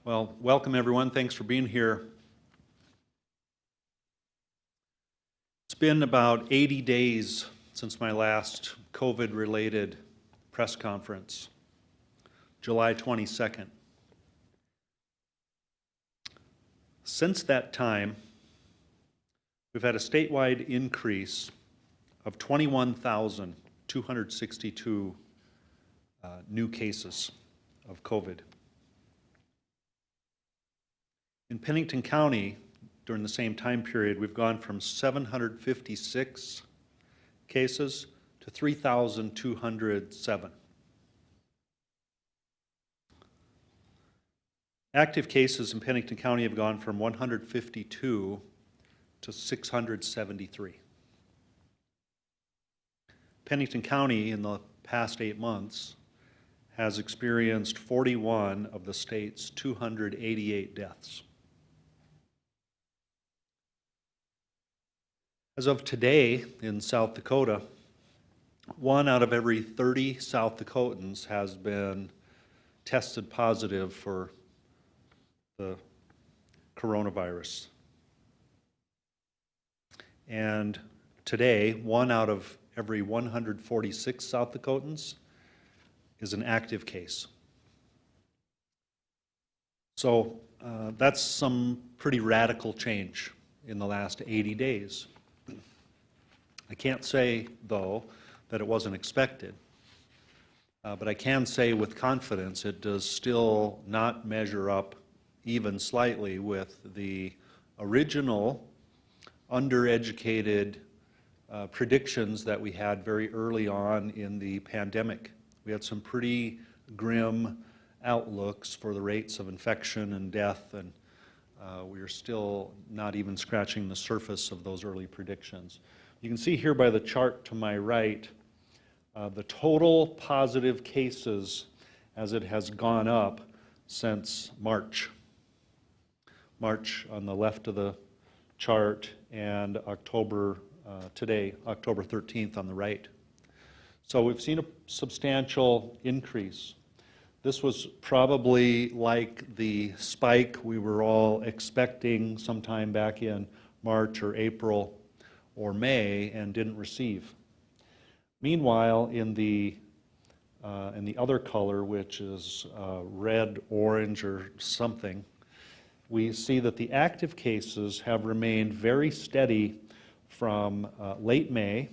Well, welcome everyone. Thanks for being here. It's been about 80 days since my last COVID-related press conference, July 22nd. Since that time, we've had a statewide increase of 21,262 new cases of COVID. In Pennington County, during the same time period, we've gone from 756 cases to 3,207. Active cases in Pennington County have gone from 152 to 673. Pennington County, in the past 8 months, has experienced 41 of the state's 288 deaths. As of today in South Dakota, 1 out of every 30 South Dakotans has been tested positive for the coronavirus. And today, 1 out of every 146 South Dakotans is an active case. So that's some pretty radical change in the last 80 days. I can't say, though, that it wasn't expected, but I can say with confidence it does still not measure up even slightly with the original undereducated predictions that we had very early on in the pandemic. We had some pretty grim outlooks for the rates of infection and death, and we are still not even scratching the surface of those early predictions. You can see here by the chart to my right the total positive cases as it has gone up since March. March on the left of the chart, and October today, October 13th on the right. So we've seen a substantial increase. This was probably like the spike we were all expecting sometime back in March or April or May and didn't receive. Meanwhile, in the other color, which is red, orange, or something, we see that the active cases have remained very steady from late May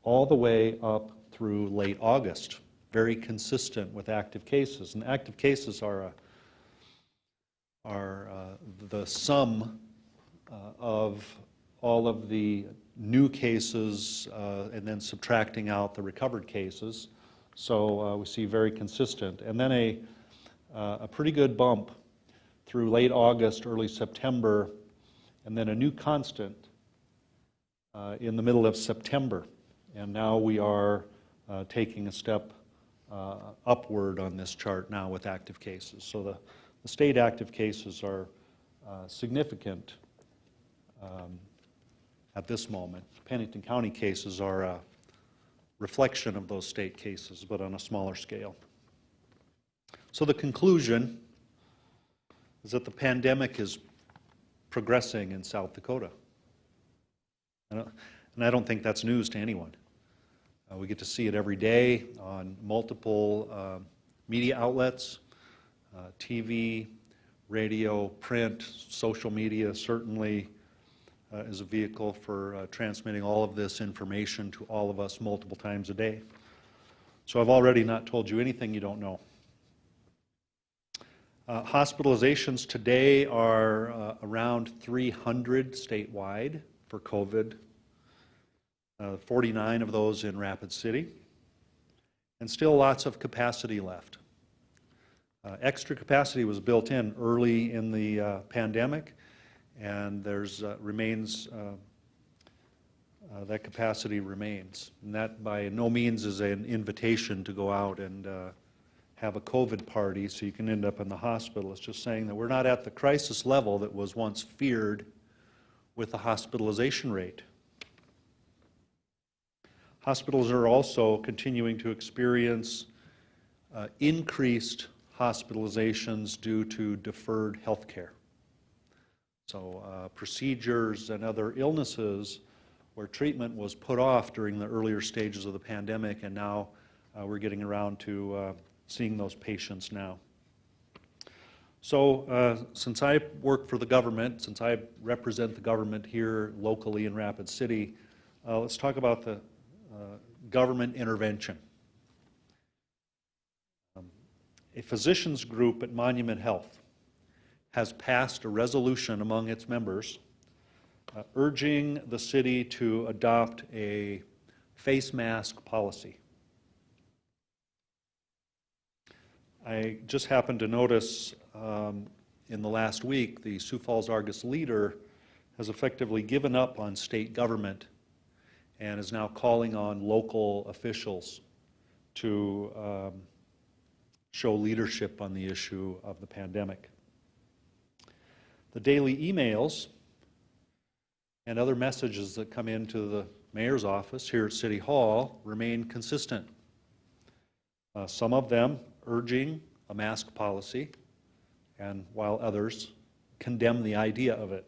all the way up through late August, very consistent with active cases. And active cases are the sum of all of the new cases and then subtracting out the recovered cases. So we see very consistent. And then a pretty good bump through late August, early September, and then a new constant in the middle of September. And now we are taking a step upward on this chart now with active cases. So the state active cases are significant at this moment. Pennington County cases are a reflection of those state cases, but on a smaller scale. So the conclusion is that the pandemic is progressing in South Dakota. And I don't think that's news to anyone. We get to see it every day on multiple media outlets, TV, radio, print, social media certainly is a vehicle for transmitting all of this information to all of us multiple times a day. So I've already not told you anything you don't know. Hospitalizations today are around 300 statewide for COVID, 49 of those in Rapid City, and still lots of capacity left. Extra capacity was built in early in the pandemic, and there's that capacity remains. And that by no means is an invitation to go out and have a COVID party so you can end up in the hospital. It's just saying that we're not at the crisis level that was once feared with the hospitalization rate. Hospitals are also continuing to experience increased hospitalizations due to deferred health care. So procedures and other illnesses where treatment was put off during the earlier stages of the pandemic, and now we're getting around to seeing those patients now. So since I work for the government, since I represent the government here locally in Rapid City, let's talk about the government intervention. A physicians group at Monument Health has passed a resolution among its members urging the city to adopt a face mask policy. I just happened to notice in the last week the Sioux Falls Argus Leader has effectively given up on state government and is now calling on local officials to show leadership on the issue of the pandemic. The daily emails and other messages that come into the mayor's office here at City Hall remain consistent. Some of them urging a mask policy, and while others condemn the idea of it.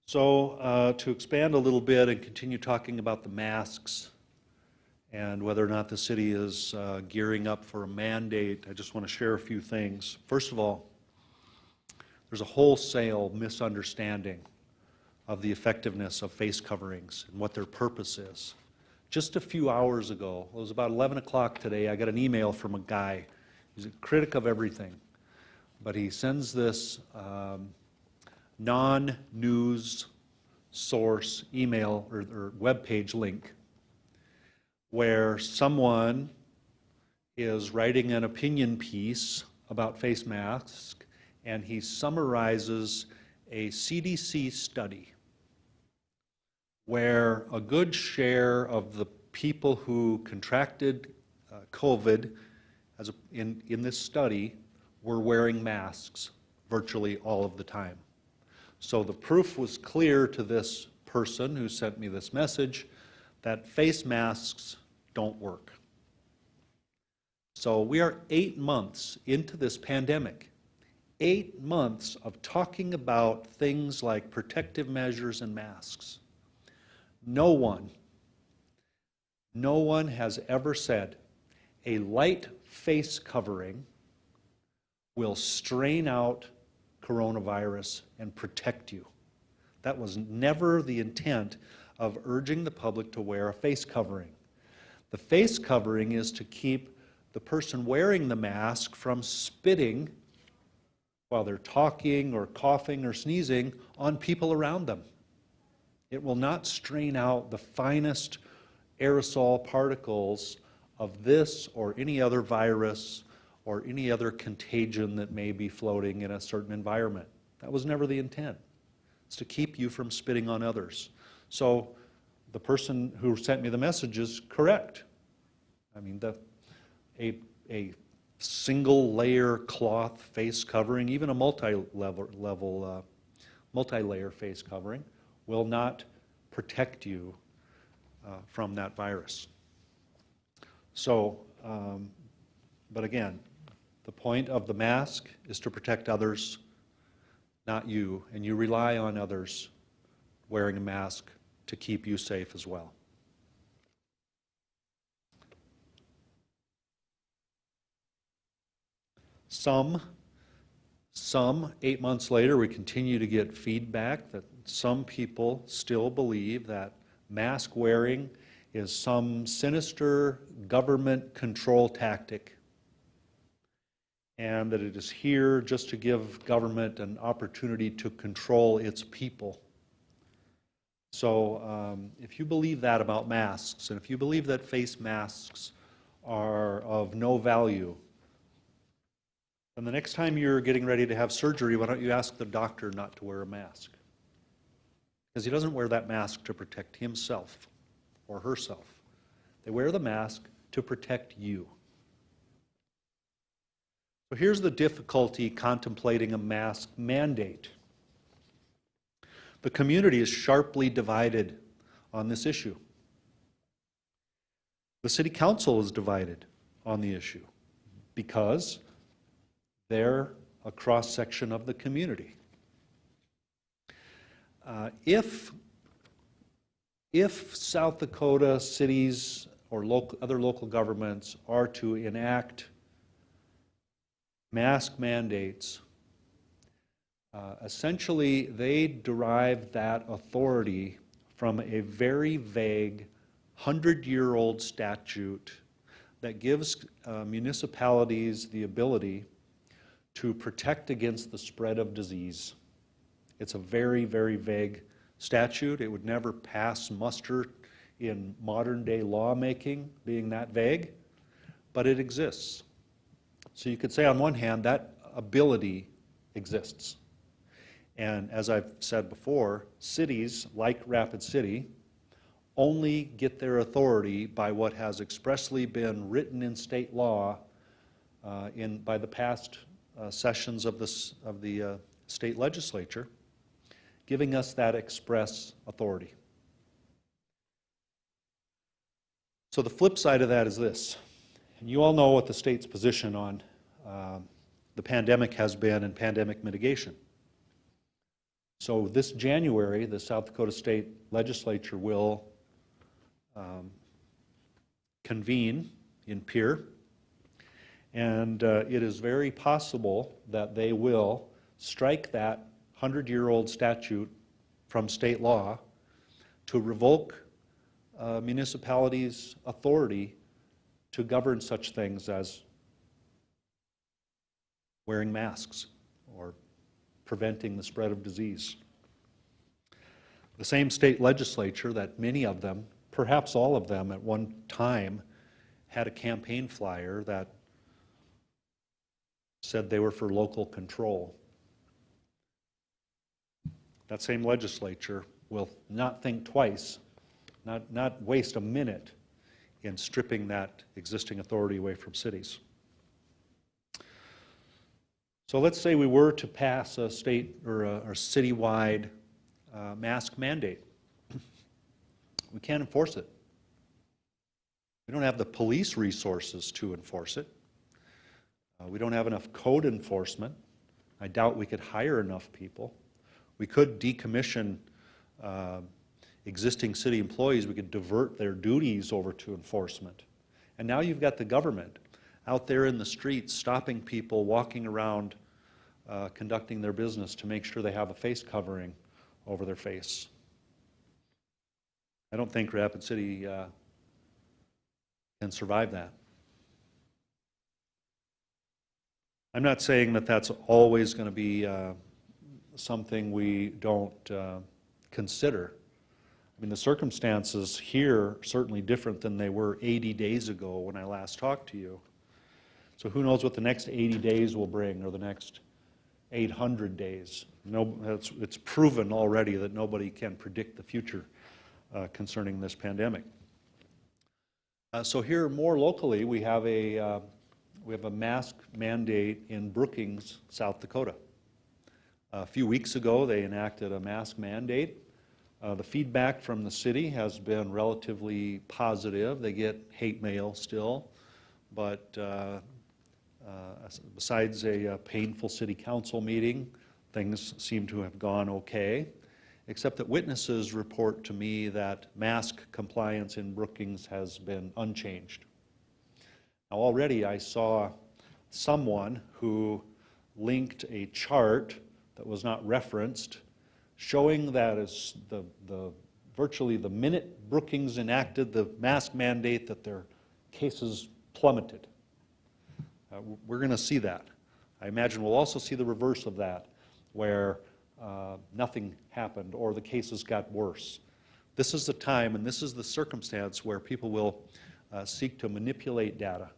So to expand a little bit and continue talking about the masks and whether or not the city is gearing up for a mandate, I just want to share a few things. First of all, there's a wholesale misunderstanding of the effectiveness of face coverings and what their purpose is. Just a few hours ago, it was about 11 o'clock today, I got an email from a guy. He's a critic of everything, but he sends this non-news source email or web page link where someone is writing an opinion piece about face masks, and he summarizes a CDC study where a good share of the people who contracted COVID in this study were wearing masks virtually all of the time. So the proof was clear to this person who sent me this message that face masks don't work. So we are 8 months into this pandemic. 8 months of talking about things like protective measures and masks. No one has ever said a light face covering will strain out coronavirus and protect you. That was never the intent of urging the public to wear a face covering. The face covering is to keep the person wearing the mask from spitting while they're talking or coughing or sneezing on people around them. It will not strain out the finest aerosol particles of this or any other virus or any other contagion that may be floating in a certain environment. That was never the intent. It's to keep you from spitting on others. So the person who sent me the message is correct. I mean, a single layer cloth face covering, even a multi-layer face covering, will not protect you from that virus. So, but again, the point of the mask is to protect others, not you, and you rely on others wearing a mask to keep you safe as well. Some 8 months later, we continue to get feedback that some people still believe that mask wearing is some sinister government control tactic, and that it is here just to give government an opportunity to control its people. So if you believe that about masks, and if you believe that face masks are of no value, then the next time you're getting ready to have surgery, why don't you ask the doctor not to wear a mask? Because he doesn't wear that mask to protect himself or herself. They wear the mask to protect you. So here's the difficulty contemplating a mask mandate. The community is sharply divided on this issue. The city council is divided on the issue. because they're a cross-section of the community. If South Dakota cities or other local governments are to enact mask mandates, essentially they derive that authority from a very vague 100-year-old statute that gives municipalities the ability to protect against the spread of disease. It's a very, very vague statute. It would never pass muster in modern-day lawmaking, being that vague, but it exists. So you could say on one hand that ability exists. And as I've said before, cities like Rapid City only get their authority by what has expressly been written in state law by the past sessions of the state legislature, giving us that express authority. So the flip side of that is this, and you all know what the state's position on the pandemic has been and pandemic mitigation. So this January, the South Dakota State Legislature will convene in Pierre, and it is very possible that they will strike that 100-year-old statute from state law to revoke municipalities' authority to govern such things as wearing masks or preventing the spread of disease. The same state legislature that many of them, perhaps all of them at one time, had a campaign flyer that said they were for local control. That same legislature will not think twice, not waste a minute in stripping that existing authority away from cities. So let's say we were to pass a state or a citywide mask mandate. We can't enforce it. We don't have the police resources to enforce it. We don't have enough code enforcement. I doubt we could hire enough people. We could decommission existing city employees. We could divert their duties over to enforcement. And now you've got the government out there in the streets stopping people walking around conducting their business to make sure they have a face covering over their face. I don't think Rapid City can survive that. I'm not saying that that's always going to be something we don't consider. I mean, the circumstances here are certainly different than they were 80 days ago when I last talked to you. So who knows what the next 80 days will bring, or the next 800 days. It's proven already that nobody can predict the future concerning this pandemic. So here, more locally, we have a mask mandate in Brookings, South Dakota. A few weeks ago, they enacted a mask mandate. The feedback from the city has been relatively positive. They get hate mail still, but besides a painful city council meeting, things seem to have gone okay, except that witnesses report to me that mask compliance in Brookings has been unchanged. Now already I saw someone who linked a chart that was not referenced showing that as virtually the minute Brookings enacted the mask mandate that their cases plummeted. We're going to see that. I imagine we'll also see the reverse of that, where nothing happened or the cases got worse. This is the time and this is the circumstance where people will seek to manipulate data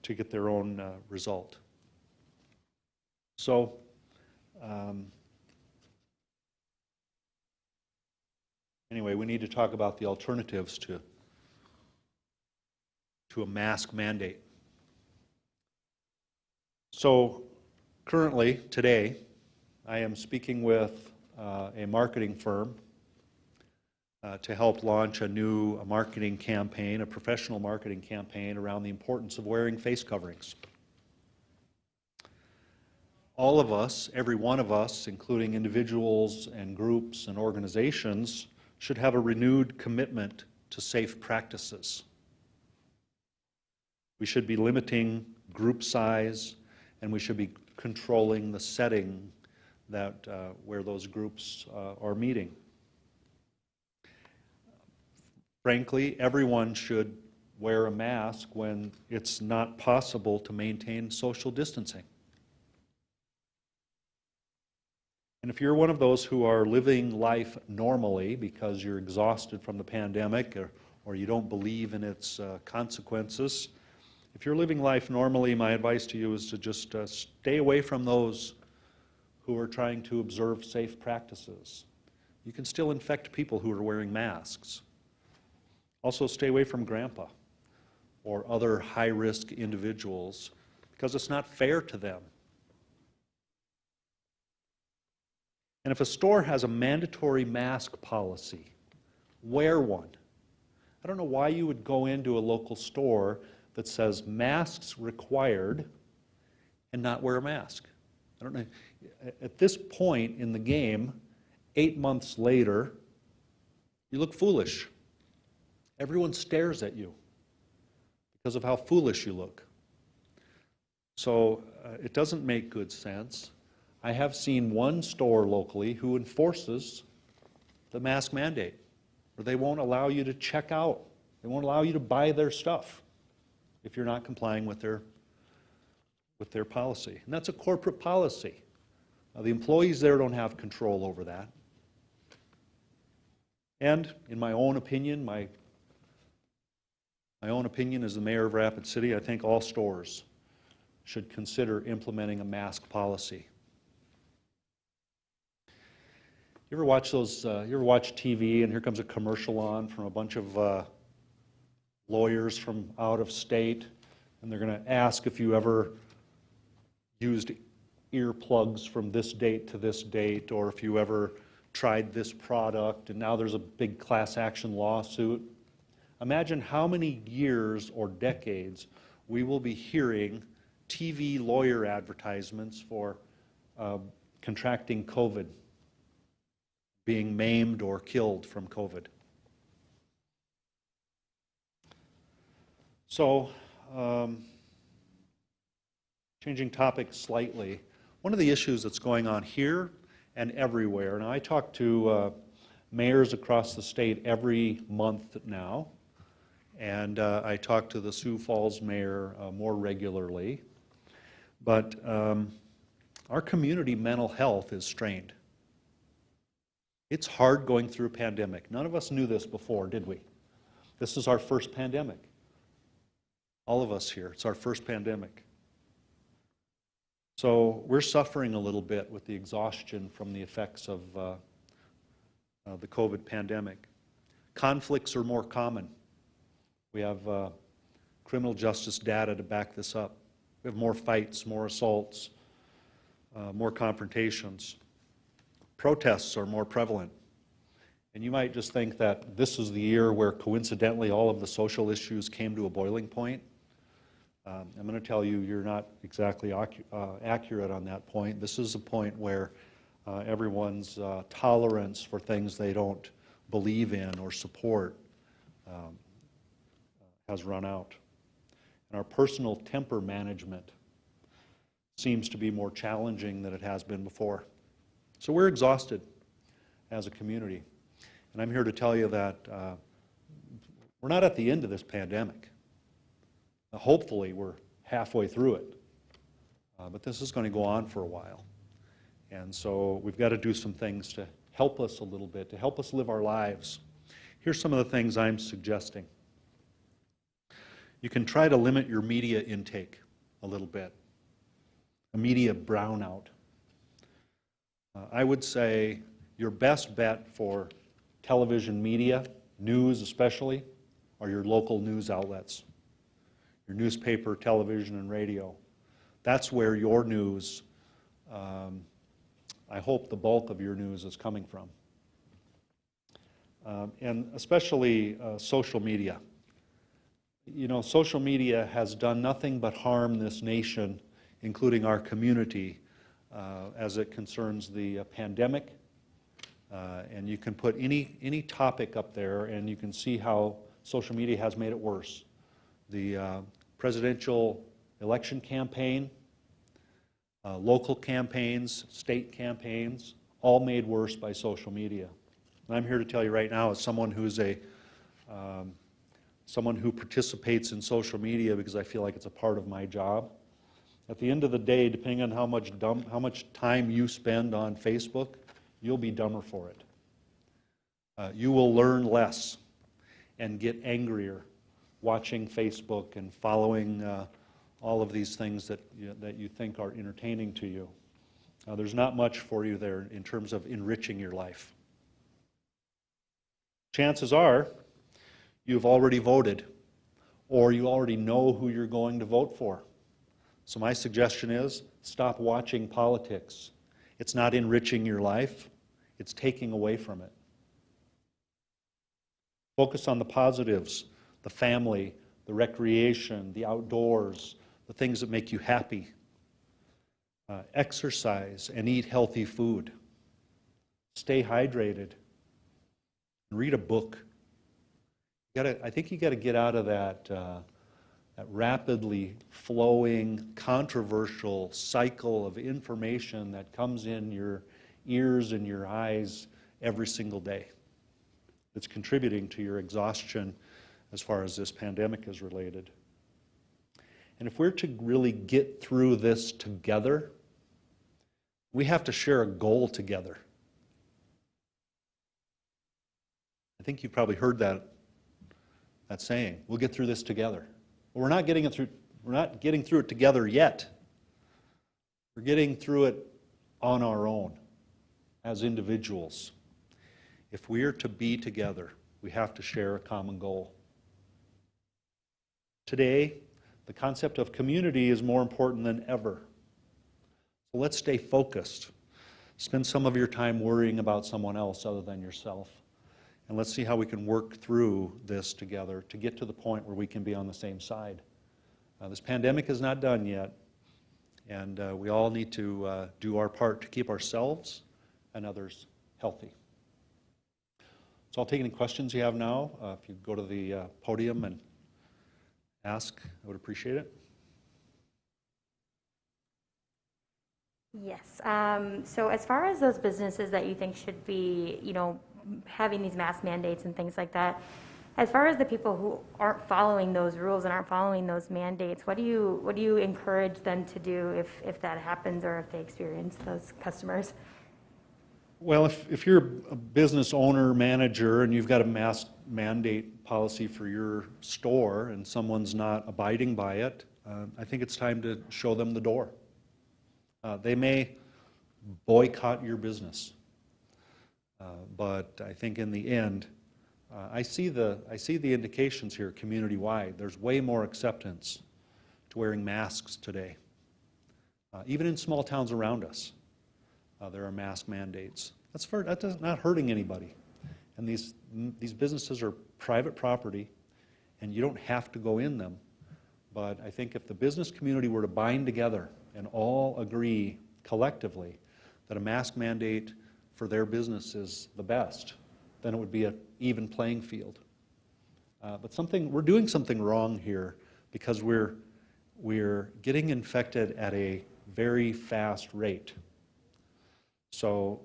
to get their own result. So, anyway, we need to talk about the alternatives to a mask mandate. So currently, today, I am speaking with a marketing firm to help launch a new marketing campaign, a professional marketing campaign around the importance of wearing face coverings. All of us, every one of us, including individuals and groups and organizations, should have a renewed commitment to safe practices. We should be limiting group size, and we should be controlling the setting that where those groups are meeting. Frankly, everyone should wear a mask when it's not possible to maintain social distancing. And if you're one of those who are living life normally because you're exhausted from the pandemic or you don't believe in its consequences, if you're living life normally, my advice to you is to just stay away from those who are trying to observe safe practices. You can still infect people who are wearing masks. Also, stay away from grandpa or other high-risk individuals because it's not fair to them. And if a store has a mandatory mask policy, wear one. I don't know why you would go into a local store that says masks required and not wear a mask. I don't know. At this point in the game, 8 months later, you look foolish. Everyone stares at you because of how foolish you look. So it doesn't make good sense. I have seen one store locally who enforces the mask mandate, where they won't allow you to check out. They won't allow you to buy their stuff if you're not complying with their policy. And that's a corporate policy. The employees there don't have control over that. And in my own opinion, my own opinion as the mayor of Rapid City, I think all stores should consider implementing a mask policy. You ever watch those? You ever watch TV and here comes a commercial on from a bunch of lawyers from out of state, and they're going to ask if you ever used earplugs from this date to this date, or if you ever tried this product, and now there's a big class action lawsuit. Imagine how many years or decades we will be hearing TV lawyer advertisements for contracting COVID, being maimed or killed from COVID. So, changing topics slightly, one of the issues that's going on here and everywhere, and I talk to mayors across the state every month now, and I talk to the Sioux Falls mayor more regularly, but our community mental health is strained. It's hard going through a pandemic. None of us knew this before, did we? This is our first pandemic. All of us here, it's our first pandemic. So we're suffering a little bit with the exhaustion from the effects of the COVID pandemic. Conflicts are more common. We have criminal justice data to back this up. We have more fights, more assaults, more confrontations. Protests are more prevalent. And you might just think that this is the year where coincidentally all of the social issues came to a boiling point. I'm going to tell you, you're not exactly accurate on that point. This is a point where everyone's tolerance for things they don't believe in or support has run out. And our personal temper management seems to be more challenging than it has been before. So we're exhausted as a community. And I'm here to tell you that we're not at the end of this pandemic. Hopefully we're halfway through it. But this is going to go on for a while. And so we've got to do some things to help us a little bit, to help us live our lives. Here's some of the things I'm suggesting. You can try to limit your media intake a little bit, a media brownout. I would say your best bet for television media, news especially, are your local news outlets, your newspaper, television, and radio. That's where your news, I hope the bulk of your news is coming from. and especially social media. You know, social media has done nothing but harm this nation, including our community, as it concerns the pandemic. And you can put any topic up there and you can see how social media has made it worse. The presidential election campaign, local campaigns, state campaigns, all made worse by social media. And I'm here to tell you right now, as someone who's someone who participates in social media because I feel like it's a part of my job. At the end of the day, depending on how much time you spend on Facebook, you'll be dumber for it. You will learn less and get angrier watching Facebook and following all of these things that you think are entertaining to you. There's not much for you there in terms of enriching your life. Chances are you've already voted, or you already know who you're going to vote for. So my suggestion is stop watching politics. It's not enriching your life, it's taking away from it. Focus on the positives, the family, the recreation, the outdoors, the things that make you happy. Exercise and eat healthy food. Stay hydrated. Read a book. I think you got to get out of that rapidly flowing, controversial cycle of information that comes in your ears and your eyes every single day. It's contributing to your exhaustion as far as this pandemic is related. And if we're to really get through this together, we have to share a goal together. I think you've probably heard that saying. We'll get through this together. Well, we're not getting through it together yet. We're getting through it on our own as individuals. If we are to be together, we have to share a common goal. Today, the concept of community is more important than ever. So let's stay focused. Spend some of your time worrying about someone else other than yourself. And let's see how we can work through this together to get to the point where we can be on the same side. This pandemic is not done yet, and we all need to do our part to keep ourselves and others healthy. So I'll take any questions you have now. If you go to the podium and ask, I would appreciate it. Yes. So as far as those businesses that you think should be, having these mask mandates and things like that, as far as the people who aren't following those rules and aren't following those mandates, what do you encourage them to do if that happens or if they experience those customers? Well, if you're a business owner, manager, and you've got a mask mandate policy for your store and someone's not abiding by it, I think it's time to show them the door. They may boycott your business, but I think in the end, I see the indications here community-wide. There's way more acceptance to wearing masks today. Even in small towns around us, there are mask mandates. That's not hurting anybody. And these businesses are private property, and you don't have to go in them. But I think if the business community were to bind together and all agree collectively that a mask mandate for their business is the best, then it would be an even playing field. But we're doing something wrong here because we're getting infected at a very fast rate. So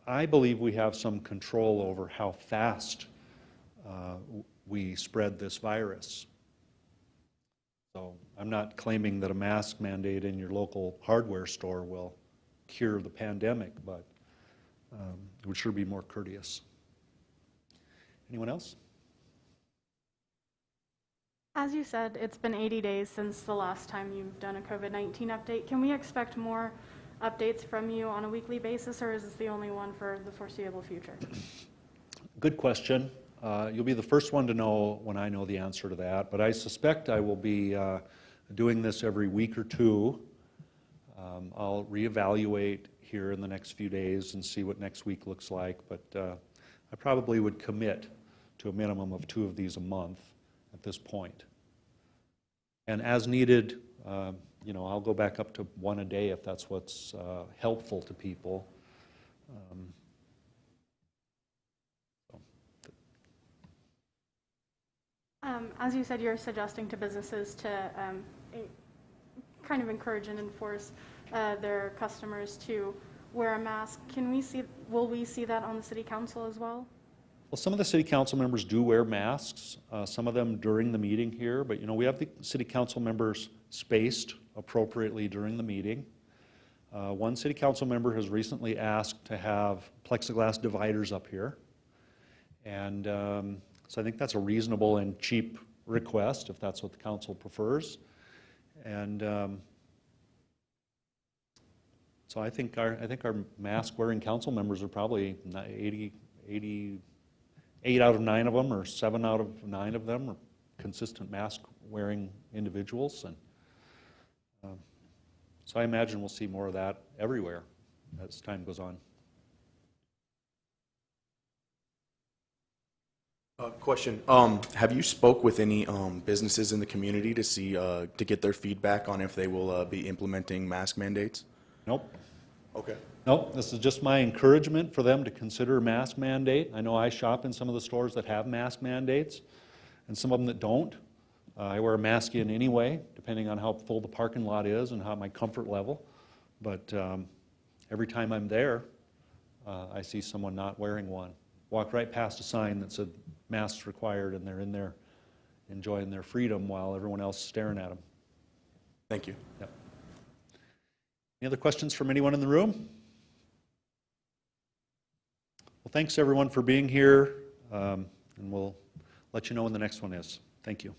I believe we have some control over how fast we spread this virus. So I'm not claiming that a mask mandate in your local hardware store will cure the pandemic, but it would sure be more courteous. Anyone else? As you said, it's been 80 days since the last time you've done a COVID-19 update. Can we expect more updates from you on a weekly basis, or is this the only one for the foreseeable future? Good question. You'll be the first one to know when I know the answer to that, but I suspect I will be doing this every week or two. I'll reevaluate here in the next few days and see what next week looks like, but I probably would commit to a minimum of 2 of these a month at this point. And as needed, you know, I'll go back up to 1 a day if that's what's helpful to people. As you said, you're suggesting to businesses to kind of encourage and enforce their customers to wear a mask. Will we see that on the city council as well? Well, some of the city council members do wear masks, some of them during the meeting here, but you know, we have the city council members spaced appropriately during the meeting. One city council member has recently asked to have plexiglass dividers up here. And so I think that's a reasonable and cheap request if that's what the council prefers. And so I think our mask-wearing council members are probably 8 out of 9 of them, or 7 out of 9 of them are consistent mask-wearing individuals. And so I imagine we'll see more of that everywhere as time goes on. Question. Have you spoke with any businesses in the community to see to get their feedback on if they will be implementing mask mandates? Nope. Okay. Nope, this is just my encouragement for them to consider a mask mandate. I know I shop in some of the stores that have mask mandates, and some of them that don't. I wear a mask in anyway, depending on how full the parking lot is and how my comfort level. But every time I'm there, I see someone not wearing one. Walk right past a sign that said masks required, and they're in there enjoying their freedom while everyone else is staring at them. Thank you. Yep. Any other questions from anyone in the room? Well, thanks everyone for being here, and we'll let you know when the next one is. Thank you.